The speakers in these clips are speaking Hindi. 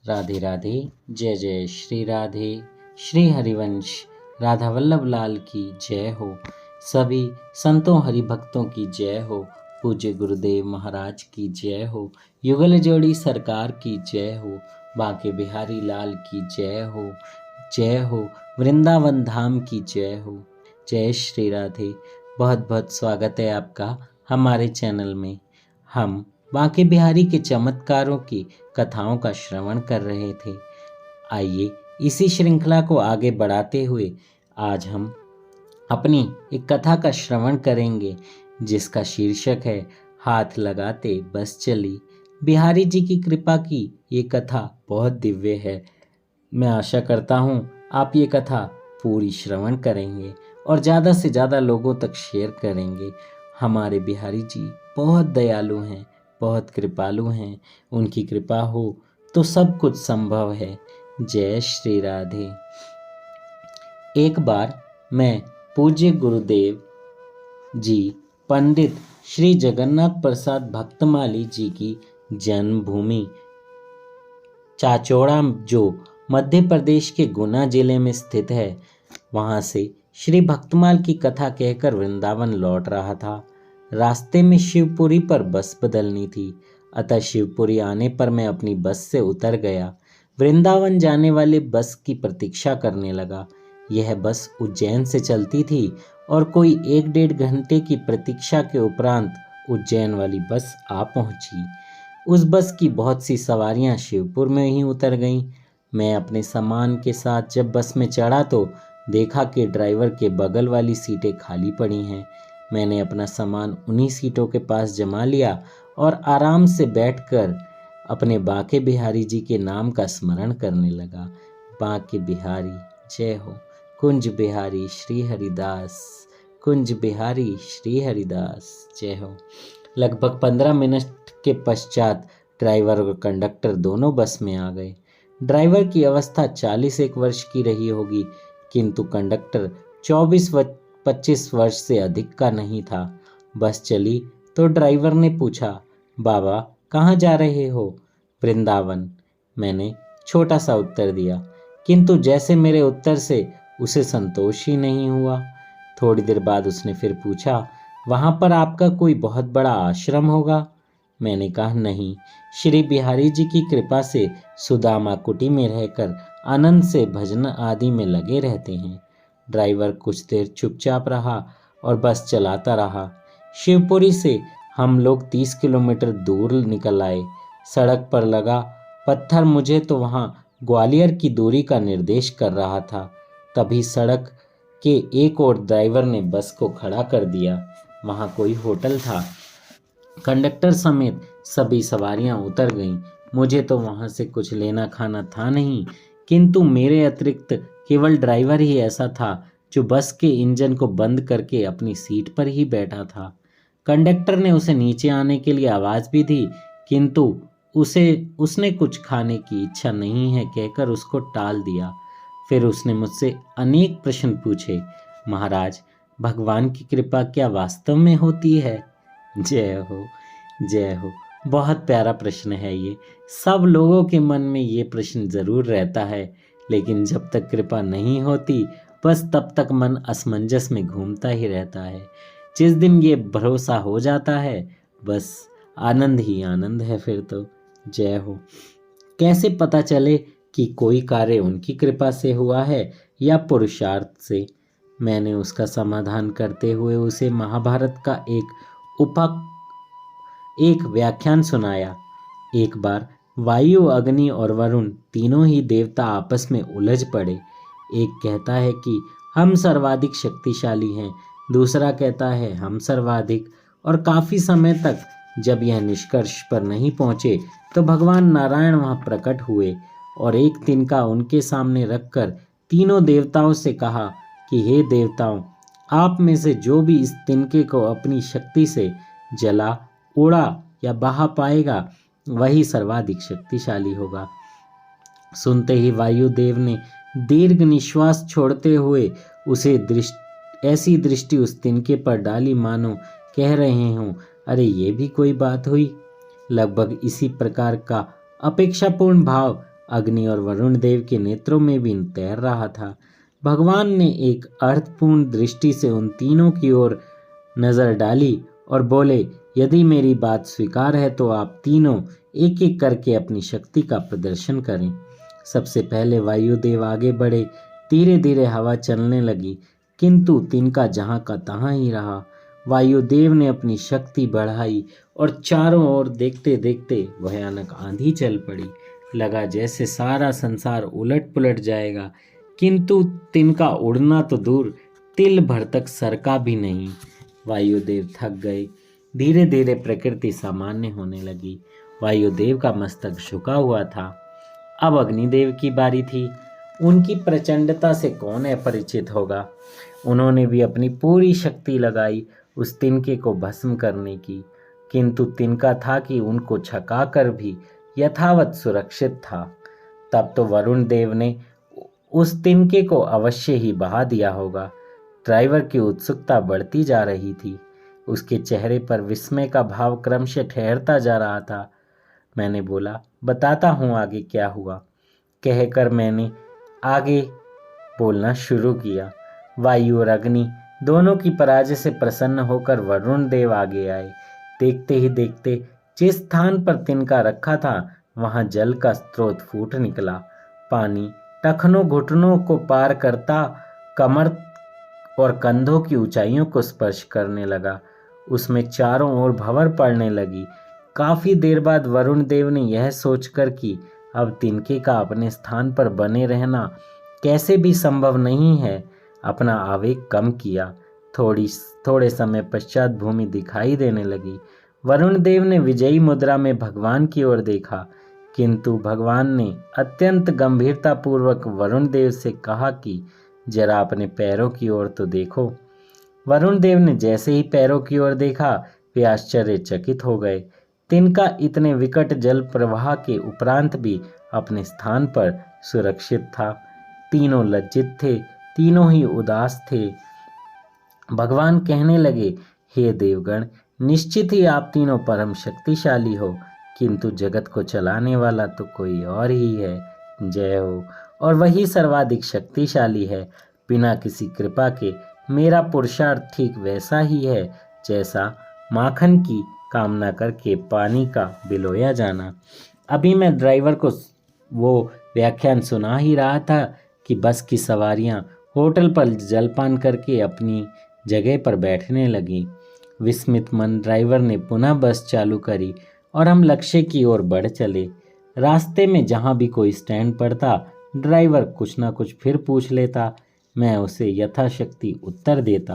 राधे राधे। जय जय श्री राधे। श्री हरिवंश राधा वल्लभ लाल की जय हो। सभी संतों हरि भक्तों की जय हो। पूज्य गुरुदेव महाराज की जय हो। युगल जोड़ी सरकार की जय हो। बांके बिहारी लाल की जय हो। जय हो। वृंदावन धाम की जय हो। जय श्री राधे। बहुत बहुत स्वागत है आपका हमारे चैनल में। हम बांके बिहारी के चमत्कारों की कथाओं का श्रवण कर रहे थे। आइए इसी श्रृंखला को आगे बढ़ाते हुए आज हम अपनी एक कथा का श्रवण करेंगे जिसका शीर्षक है हाथ लगाते बस चली। बिहारी जी की कृपा की ये कथा बहुत दिव्य है। मैं आशा करता हूँ आप ये कथा पूरी श्रवण करेंगे और ज़्यादा से ज़्यादा लोगों तक शेयर करेंगे। हमारे बिहारी जी बहुत दयालु हैं, बहुत कृपालु हैं। उनकी कृपा हो तो सब कुछ संभव है। जय श्री राधे। एक बार मैं पूज्य गुरुदेव जी पंडित श्री जगन्नाथ प्रसाद भक्तमाली जी की जन्मभूमि चाचौड़ा, जो मध्य प्रदेश के गुना जिले में स्थित है, वहां से श्री भक्तमाल की कथा कहकर वृंदावन लौट रहा था। रास्ते में शिवपुरी पर बस बदलनी थी, अतः शिवपुरी आने पर मैं अपनी बस से उतर गया। वृंदावन जाने वाले बस की प्रतीक्षा करने लगा। यह बस उज्जैन से चलती थी और कोई 1-1.5 घंटे की प्रतीक्षा के उपरांत उज्जैन वाली बस आ पहुंची। उस बस की बहुत सी सवारियां शिवपुर में ही उतर गईं। मैं अपने सामान के साथ जब बस में चढ़ा तो देखा कि ड्राइवर के बगल वाली सीटें खाली पड़ी हैं। मैंने अपना सामान उन्हीं सीटों के पास जमा लिया और आराम से बैठकर अपने बांके बिहारी जी के नाम का स्मरण करने लगा। बांके बिहारी जय हो, कुंज बिहारी श्री हरिदास, कुंज बिहारी श्री हरिदास जय हो। लगभग 15 मिनट के पश्चात ड्राइवर और कंडक्टर दोनों बस में आ गए। ड्राइवर की अवस्था 41 वर्ष की रही होगी, किंतु कंडक्टर 24-25 वर्ष से अधिक का नहीं था। बस चली तो ड्राइवर ने पूछा, बाबा कहाँ जा रहे हो? वृंदावन, मैंने छोटा सा उत्तर दिया, किंतु जैसे मेरे उत्तर से उसे संतोष ही नहीं हुआ। थोड़ी देर बाद उसने फिर पूछा, वहाँ पर आपका कोई बहुत बड़ा आश्रम होगा? मैंने कहा नहीं, श्री बिहारी जी की कृपा से सुदामा कुटी में रहकर आनंद से भजन आदि में लगे रहते हैं। ड्राइवर कुछ देर चुपचाप रहा और बस चलाता रहा। शिवपुरी से हम लोग 30 किलोमीटर दूर निकल आए। सड़क पर लगा पत्थर मुझे तो वहाँ ग्वालियर की दूरी का निर्देश कर रहा था। तभी सड़क के एक और ड्राइवर ने बस को खड़ा कर दिया। वहाँ कोई होटल था। कंडक्टर समेत सभी सवारियां उतर गईं। मुझे तो वहां से कुछ लेना खाना था नहीं, किंतु मेरे अतिरिक्त केवल ड्राइवर ही ऐसा था जो बस के इंजन को बंद करके अपनी सीट पर ही बैठा था। कंडक्टर ने उसे नीचे आने के लिए आवाज भी दी, किंतु उसने कुछ खाने की इच्छा नहीं है कहकर उसको टाल दिया। फिर उसने मुझसे अनेक प्रश्न पूछे। महाराज, भगवान की कृपा क्या वास्तव में होती है? जय हो, जय हो। बहुत प्यारा प्रश्न है ये। सब लोगों के मन में ये प्रश्न जरूर रहता है, लेकिन जब तक कृपा नहीं होती बस तब तक मन असमंजस में घूमता ही रहता है। जिस दिन ये भरोसा हो जाता है बस आनंद ही आनंद है फिर तो। जय हो। कैसे पता चले कि कोई कार्य उनकी कृपा से हुआ है या पुरुषार्थ से? मैंने उसका समाधान करते हुए उसे महाभारत का एक व्याख्यान सुनाया। एक बार वायु, अग्नि और वरुण तीनों ही देवता आपस में उलझ पड़े। एक कहता है कि हम सर्वाधिक शक्तिशाली हैं, दूसरा कहता है हम सर्वाधिक, और काफी समय तक जब यह निष्कर्ष पर नहीं पहुंचे तो भगवान नारायण वहां प्रकट हुए और एक तिनका उनके सामने रखकर तीनों देवताओं से कहा कि हे देवताओं, आप में से जो भी इस तिनके को अपनी शक्ति से जला, उड़ा या बहा पाएगा वही सर्वाधिक शक्तिशाली होगा। सुनते ही वायुदेव ने दीर्घ निश्वास छोड़ते हुए उसे ऐसी दृष्टि उस तिनके पर डाली मानो कह रहे हों, अरे ये भी कोई बात हुई। लगभग इसी प्रकार का अपेक्षापूर्ण भाव अग्नि और वरुण देव के नेत्रों में भी तैर रहा था। भगवान ने एक अर्थपूर्ण दृष्टि से उन तीनों की ओर नजर डाली और बोले, यदि मेरी बात स्वीकार है तो आप तीनों एक एक करके अपनी शक्ति का प्रदर्शन करें। सबसे पहले वायुदेव आगे बढ़े। धीरे धीरे हवा चलने लगी, किंतु तिनका जहां का तहां ही रहा। वायुदेव ने अपनी शक्ति बढ़ाई और चारों ओर देखते देखते भयानक आंधी चल पड़ी। लगा जैसे सारा संसार उलट पुलट जाएगा, किंतु तिनका उड़ना तो दूर, तिल भर तक सरका भी नहीं। वायुदेव थक गए। धीरे धीरे प्रकृति सामान्य होने लगी। वायुदेव का मस्तक झुका हुआ था। अब अग्निदेव की बारी थी। उनकी प्रचंडता से कौन अपरिचित होगा। उन्होंने भी अपनी पूरी शक्ति लगाई उस तिनके को भस्म करने की, किंतु तिनका था कि उनको छकाकर भी यथावत सुरक्षित था। तब तो वरुण देव ने उस तिनके को अवश्य ही बहा दिया होगा। ड्राइवर की उत्सुकता बढ़ती जा रही थी। उसके चेहरे पर विस्मय का भाव क्रमशः ठहरता जा रहा था। मैंने बोला, बताता हूँ आगे क्या हुआ। कहकर मैंने आगे बोलना शुरू किया। वायु और अग्नि दोनों की पराजय से प्रसन्न होकर वरुण देव आगे आए। देखते ही देखते जिस स्थान पर तिनका रखा था वहां जल का स्रोत फूट निकला। पानी टखनों घुटनों को पार करता कमर और कंधों की ऊंचाइयों को स्पर्श करने लगा। उसमें चारों ओर भंवर पड़ने लगी। काफी देर बाद वरुण देव ने यह सोचकर कि अब तिनके का अपने स्थान पर बने रहना कैसे भी संभव नहीं है, अपना आवेग कम किया। थोड़े समय पश्चात भूमि दिखाई देने लगी। वरुण देव ने विजयी मुद्रा में भगवान की ओर देखा, किंतु भगवान ने अत्यंत गंभीरता पूर्वक वरुण देव से कहा कि जरा अपने पैरों की ओर तो देखो। वरुण देव ने जैसे ही पैरों की ओर देखा वे आश्चर्यचकित हो गए। तिनका इतने विकट जल प्रवाह के उपरांत भी अपने स्थान पर सुरक्षित था। तीनों लज्जित थे, तीनों ही उदास थे। भगवान कहने लगे, हे देवगण, निश्चित ही आप तीनों परम शक्तिशाली हो, किंतु जगत को चलाने वाला तो कोई और ही है। जय हो। और वही सर्वाधिक शक्तिशाली है। बिना किसी कृपा के मेरा पुरुषार्थ ठीक वैसा ही है जैसा माखन की कामना करके पानी का बिलोया जाना। अभी मैं ड्राइवर को वो व्याख्यान सुना ही रहा था कि बस की सवारियां होटल पर जलपान करके अपनी जगह पर बैठने लगी। विस्मित मन ड्राइवर ने पुनः बस चालू करी और हम लक्ष्य की ओर बढ़ चले। रास्ते में जहां भी कोई स्टैंड पड़ता ड्राइवर कुछ ना कुछ फिर पूछ लेता। मैं उसे यथाशक्ति उत्तर देता।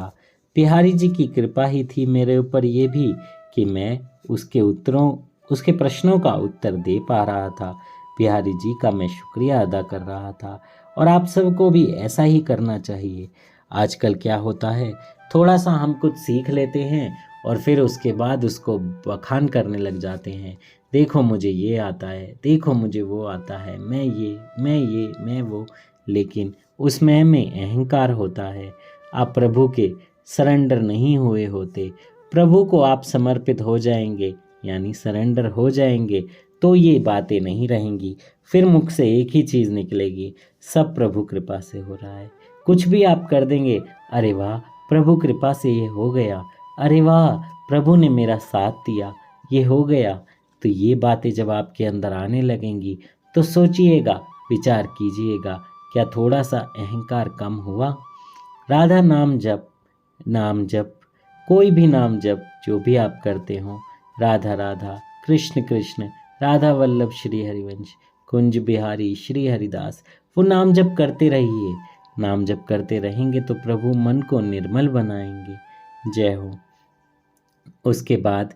बिहारी जी की कृपा ही थी मेरे ऊपर ये भी कि मैं उसके प्रश्नों का उत्तर दे पा रहा था। बिहारी जी का मैं शुक्रिया अदा कर रहा था और आप सबको भी ऐसा ही करना चाहिए। आजकल क्या होता है, थोड़ा सा हम कुछ सीख लेते हैं और फिर उसके बाद उसको बखान करने लग जाते हैं। देखो मुझे ये आता है, देखो मुझे वो आता है, मैं वो, लेकिन उसमें में अहंकार होता है। आप प्रभु के सरेंडर नहीं हुए होते। प्रभु को आप समर्पित हो जाएंगे यानी सरेंडर हो जाएंगे तो ये बातें नहीं रहेंगी। फिर मुख से एक ही चीज़ निकलेगी, सब प्रभु कृपा से हो रहा है। कुछ भी आप कर देंगे, अरे वाह प्रभु कृपा से ये हो गया, अरे वाह प्रभु ने मेरा साथ दिया, ये हो गया। तो ये बातें जब आपके अंदर आने लगेंगी तो सोचिएगा, विचार कीजिएगा, क्या थोड़ा सा अहंकार कम हुआ? राधा नाम जप, कोई भी नाम जप जो भी आप करते हो, राधा राधा, कृष्ण कृष्ण, राधा वल्लभ श्री हरिवंश, कुंज बिहारी श्री हरिदास, वो नाम जप करते रहिए। नाम जप करते रहेंगे तो प्रभु मन को निर्मल बनाएंगे। जय हो। उसके बाद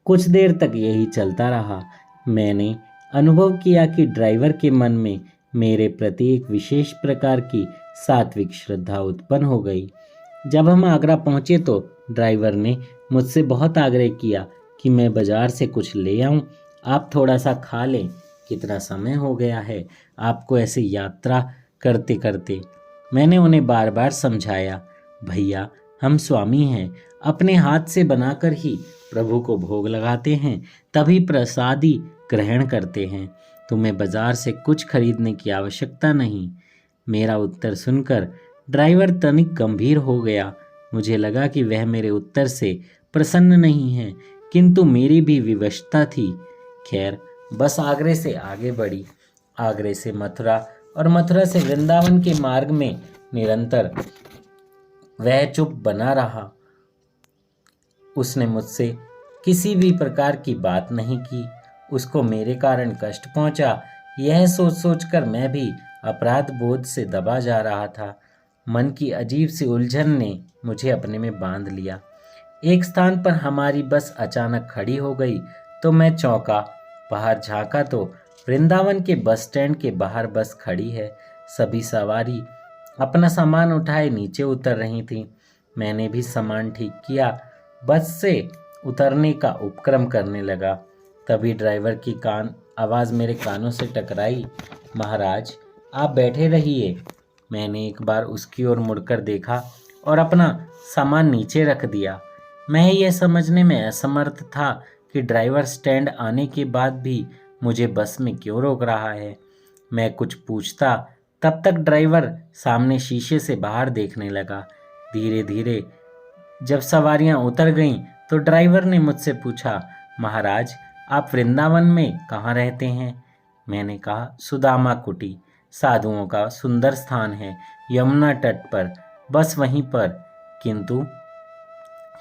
कुछ देर तक यही चलता रहा। मैंने अनुभव किया कि ड्राइवर के मन में मेरे प्रति एक विशेष प्रकार की सात्विक श्रद्धा उत्पन्न हो गई। जब हम आगरा पहुंचे तो ड्राइवर ने मुझसे बहुत आग्रह किया कि मैं बाजार से कुछ ले आऊं, आप थोड़ा सा खा लें, कितना समय हो गया है आपको ऐसे यात्रा करते करते। मैंने उन्हें बार बार समझाया, भैया हम स्वामी हैं, अपने हाथ से बनाकर ही प्रभु को भोग लगाते हैं, तभी प्रसादी ग्रहण करते हैं। तुम्हें बाजार से कुछ खरीदने की आवश्यकता नहीं। मेरा उत्तर सुनकर ड्राइवर तनिक गंभीर हो गया। मुझे लगा कि वह मेरे उत्तर से प्रसन्न नहीं है, किंतु मेरी भी विवशता थी। खैर, बस आगरे से आगे बढ़ी। आगरे से मथुरा और मथुरा से वृंदावन के मार्ग में निरंतर वह चुप बना रहा। उसने मुझसे किसी भी प्रकार की बात नहीं की। उसको मेरे कारण कष्ट पहुंचा, यह सोच सोचकर मैं भी अपराध बोध से दबा जा रहा था। मन की अजीब सी उलझन ने मुझे अपने में बांध लिया। एक स्थान पर हमारी बस अचानक खड़ी हो गई तो मैं चौंका। बाहर झांका तो वृंदावन के बस स्टैंड के बाहर बस खड़ी है। सभी सवारी अपना सामान उठाए नीचे उतर रही थी। मैंने भी सामान ठीक किया, बस से उतरने का उपक्रम करने लगा। तभी ड्राइवर की आवाज़ मेरे कानों से टकराई। महाराज, आप बैठे रहिए। मैंने एक बार उसकी ओर मुड़कर देखा और अपना सामान नीचे रख दिया। मैं यह समझने में असमर्थ था कि ड्राइवर स्टैंड आने के बाद भी मुझे बस में क्यों रोक रहा है। मैं कुछ पूछता तब तक ड्राइवर सामने शीशे से बाहर देखने लगा। धीरे धीरे जब सवारियां उतर गईं तो ड्राइवर ने मुझसे पूछा, महाराज, आप वृंदावन में कहाँ रहते हैं? मैंने कहा, सुदामा कुटी, साधुओं का सुंदर स्थान है, यमुना तट पर, बस वहीं पर। किंतु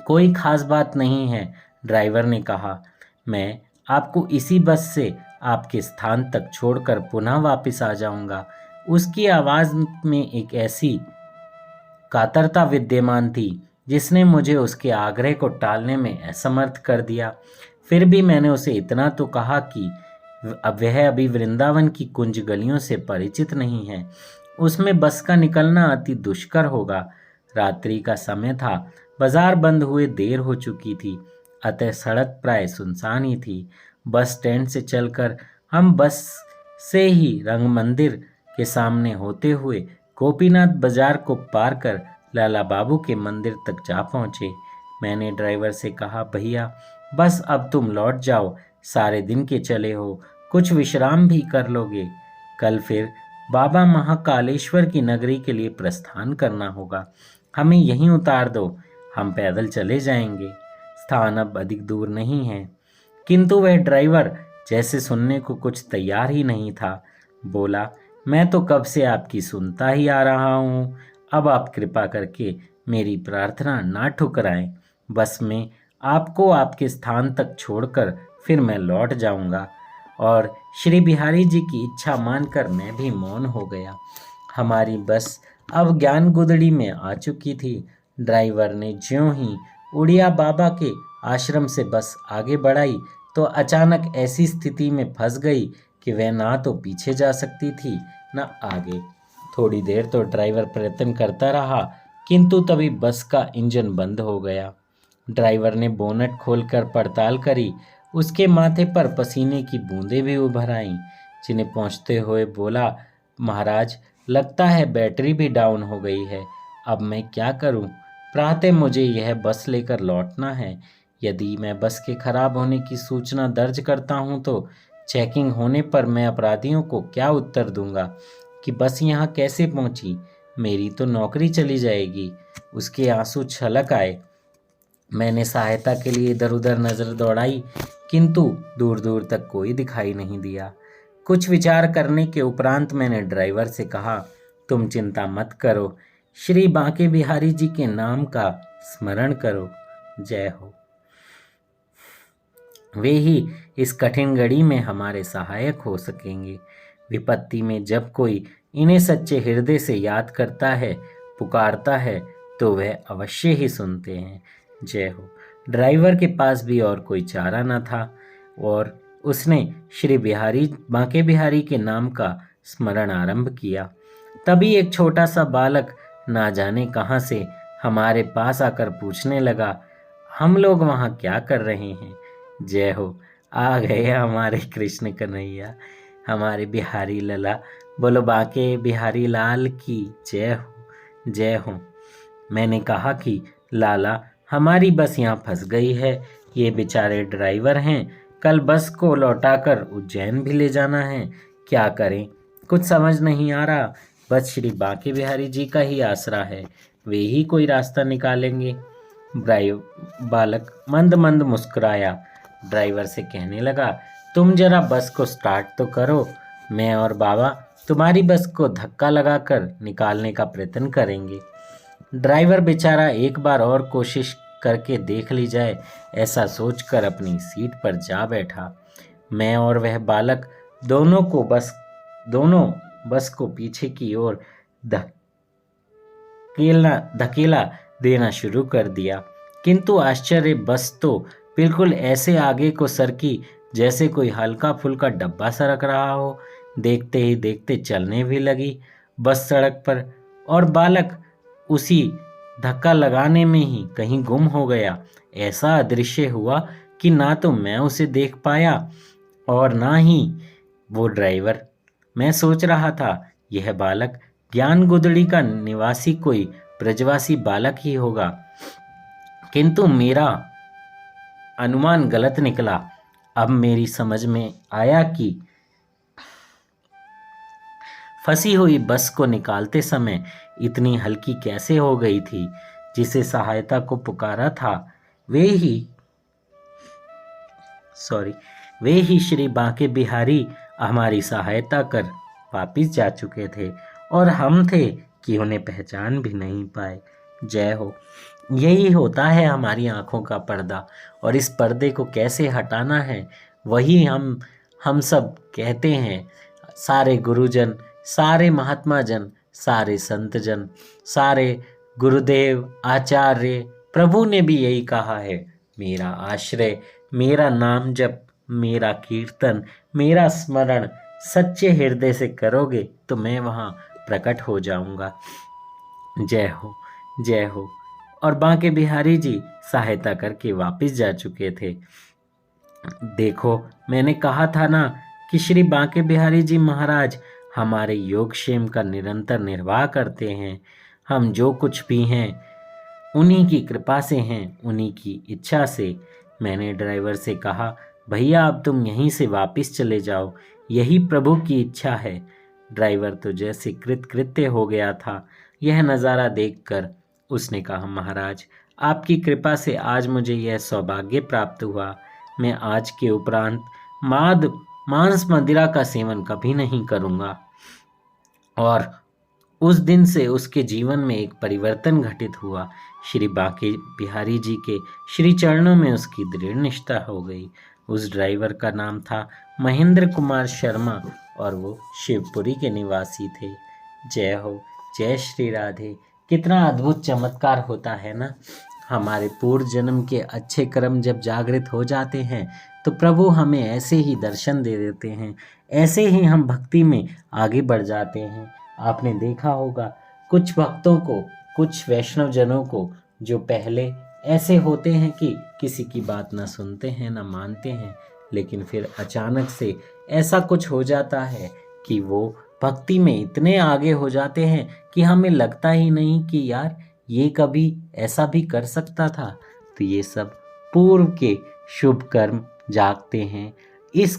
कोई खास बात नहीं है, ड्राइवर ने कहा। मैं आपको इसी बस से आपके स्थान तक छोड़कर पुनः वापस आ जाऊंगा। उसकी आवाज़ में एक ऐसी कातरता विद्यमान थी जिसने मुझे उसके आग्रह को टालने में असमर्थ कर दिया। फिर भी मैंने उसे इतना तो कहा कि अब वह अभी वृंदावन की कुंज गलियों से परिचित नहीं है। उसमें बस का निकलना अति दुष्कर होगा। रात्रि का समय था, बाजार बंद हुए देर हो चुकी थी, अतः सड़क प्राय सुनसान ही थी। बस स्टैंड से चलकर हम बस से ही रंग मंदिर के सामने होते हुए गोपीनाथ बाजार को पार कर लाला बाबू के मंदिर तक जा पहुंचे। मैंने ड्राइवर से कहा, भैया, बस अब तुम लौट जाओ, सारे दिन के चले हो, कुछ विश्राम भी कर लोगे। कल फिर बाबा महाकालेश्वर की नगरी के लिए प्रस्थान करना होगा, हमें यहीं उतार दो, हम पैदल चले जाएंगे, स्थान अब अधिक दूर नहीं है। किंतु वह ड्राइवर जैसे सुनने को कुछ तैयार ही नहीं था। बोला, मैं तो कब से आपकी सुनता ही आ रहा हूँ, अब आप कृपा करके मेरी प्रार्थना ना ठुकराएं। बस में आपको आपके स्थान तक छोड़कर फिर मैं लौट जाऊंगा। और श्री बिहारी जी की इच्छा मानकर मैं भी मौन हो गया। हमारी बस अब ज्ञान गुदड़ी में आ चुकी थी। ड्राइवर ने ज्यों ही उड़िया बाबा के आश्रम से बस आगे बढ़ाई तो अचानक ऐसी स्थिति में फंस गई कि वह ना तो पीछे जा सकती थी न आगे। थोड़ी देर तो ड्राइवर प्रयत्न करता रहा, किंतु तभी बस का इंजन बंद हो गया। ड्राइवर ने बोनट खोलकर पड़ताल करी। उसके माथे पर पसीने की बूंदें भी उभर आईं। जिन्हें पहुंचते हुए बोला, महाराज, लगता है बैटरी भी डाउन हो गई है, अब मैं क्या करूं? प्रातः मुझे यह बस लेकर लौटना है। यदि मैं बस के खराब होने की सूचना दर्ज करता हूं तो चेकिंग होने पर मैं अपराधियों को क्या उत्तर दूंगा कि बस यहाँ कैसे पहुंची? मेरी तो नौकरी चली जाएगी। उसके आंसू छलक आए। मैंने सहायता के लिए इधर उधर नजर दौड़ाई, किंतु दूर दूर तक कोई दिखाई नहीं दिया। कुछ विचार करने के उपरांत मैंने ड्राइवर से कहा, तुम चिंता मत करो, श्री बांके बिहारी जी के नाम का स्मरण करो, जय हो। वे ही इस कठिन घड़ी में हमारे सहायक हो सकेंगे। विपत्ति में जब कोई इन्हें सच्चे हृदय से याद करता है, पुकारता है, तो वह अवश्य ही सुनते हैं, जय हो। ड्राइवर के पास भी और कोई चारा न था और उसने श्री बांके बिहारी के नाम का स्मरण आरंभ किया। तभी एक छोटा सा बालक ना जाने कहाँ से हमारे पास आकर पूछने लगा, हम लोग वहाँ क्या कर रहे हैं? जय हो, आ गए हमारे कृष्ण कन्हैया, हमारे बिहारी लाला, बोलो बांके बिहारी लाल की जय हो, जय हो। मैंने कहा कि लाला, हमारी बस यहाँ फंस गई है, ये बेचारे ड्राइवर हैं, कल बस को लौटाकर उज्जैन भी ले जाना है। क्या करें, कुछ समझ नहीं आ रहा। बस श्री बांके बिहारी जी का ही आसरा है, वे ही कोई रास्ता निकालेंगे। बालक मंद मंद मुस्कुराया। ड्राइवर से कहने लगा, तुम जरा बस को स्टार्ट तो करो, मैं और बाबा तुम्हारी बस को धक्का लगाकर निकालने का प्रयत्न करेंगे। ड्राइवर बेचारा एक बार और कोशिश करके देख ली जाए, ऐसा सोचकर अपनी सीट पर जा बैठा। मैं और वह बालक दोनों बस को पीछे की ओर धकेला देना शुरू कर दिया, किंतु आश्चर्य, बस तो बिल्कुल ऐसे आगे को सरकी जैसे कोई हल्का फुल्का डब्बा सरक रहा हो। देखते ही देखते चलने भी लगी बस सड़क पर, और बालक उसी धक्का लगाने में ही कहीं गुम हो गया। ऐसा अदृश्य हुआ कि ना तो मैं उसे देख पाया और ना ही वो ड्राइवर। मैं सोच रहा था यह बालक ज्ञान गुदड़ी का निवासी कोई ब्रजवासी बालक ही होगा, किंतु मेरा अनुमान गलत निकला। अब मेरी समझ में आया कि फंसी हुई बस को निकालते समय इतनी हल्की कैसे हो गई थी। जिसे सहायता को पुकारा था वे ही श्री बांके बिहारी हमारी सहायता कर वापिस जा चुके थे, और हम थे कि उन्हें पहचान भी नहीं पाए। जय हो। यही होता है हमारी आंखों का पर्दा, और इस पर्दे को कैसे हटाना है वही हम सब कहते हैं। सारे गुरुजन, सारे महात्मा जन, सारे संत जन, सारे गुरुदेव, आचार्य, प्रभु ने भी यही कहा है, मेरा आश्रय, मेरा नाम जप, मेरा कीर्तन, मेरा स्मरण सच्चे हृदय से करोगे तो मैं वहाँ प्रकट हो जाऊंगा। जय हो, जय हो। और बांके बिहारी जी सहायता करके वापस जा चुके थे। देखो, मैंने कहा था ना कि श्री बांके बिहारी जी महाराज हमारे योगक्षेम का निरंतर निर्वाह करते हैं। हम जो कुछ भी हैं उन्हीं की कृपा से हैं, उन्हीं की इच्छा से। मैंने ड्राइवर से कहा, भैया अब तुम यहीं से वापस चले जाओ, यही प्रभु की इच्छा है। ड्राइवर तो जैसे कृतकृत्य हो गया था यह नज़ारा देखकर। उसने कहा, महाराज आपकी कृपा से आज मुझे यह सौभाग्य प्राप्त हुआ। मैं आज के उपरांत मांस मदिरा का सेवन कभी नहीं करूँगा। और उस दिन से उसके जीवन में एक परिवर्तन घटित हुआ। श्री बांके बिहारी जी के श्री चरणों में उसकी दृढ़ निष्ठा हो गई। उस ड्राइवर का नाम था महेंद्र कुमार शर्मा, और वो शिवपुरी के निवासी थे। जय हो, जय श्री राधे। कितना अद्भुत चमत्कार होता है ना। हमारे पूर्व जन्म के अच्छे कर्म जब जागृत हो जाते हैं तो प्रभु हमें ऐसे ही दर्शन दे देते हैं, ऐसे ही हम भक्ति में आगे बढ़ जाते हैं। आपने देखा होगा कुछ भक्तों को, कुछ वैष्णव जनों को जो पहले ऐसे होते हैं कि किसी की बात ना सुनते हैं ना मानते हैं, लेकिन फिर अचानक से ऐसा कुछ हो जाता है कि वो भक्ति में इतने आगे हो जाते हैं कि हमें लगता ही नहीं कि यार ये कभी ऐसा भी कर सकता था। तो ये सब पूर्व के शुभ कर्म जागते हैं। इस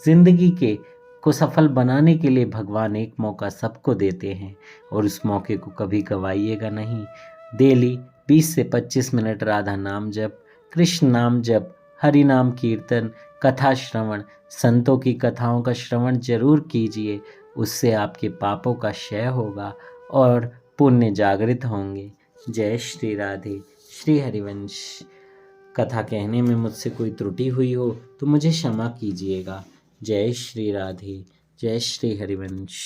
जिंदगी को सफल बनाने के लिए भगवान एक मौका सबको देते हैं, और उस मौके को कभी गवाइएगा नहीं। डेली 20 से 25 मिनट राधा नाम जप, कृष्ण नाम जप, हरि नाम कीर्तन, कथा श्रवण, संतों की कथाओं का श्रवण जरूर कीजिए। उससे आपके पापों का क्षय होगा और पुण्य जागृत होंगे। जय श्री राधे। श्री हरिवंश। कथा कहने में मुझसे कोई त्रुटि हुई हो तो मुझे क्षमा कीजिएगा। जय श्री राधे, जय श्री हरिवंश।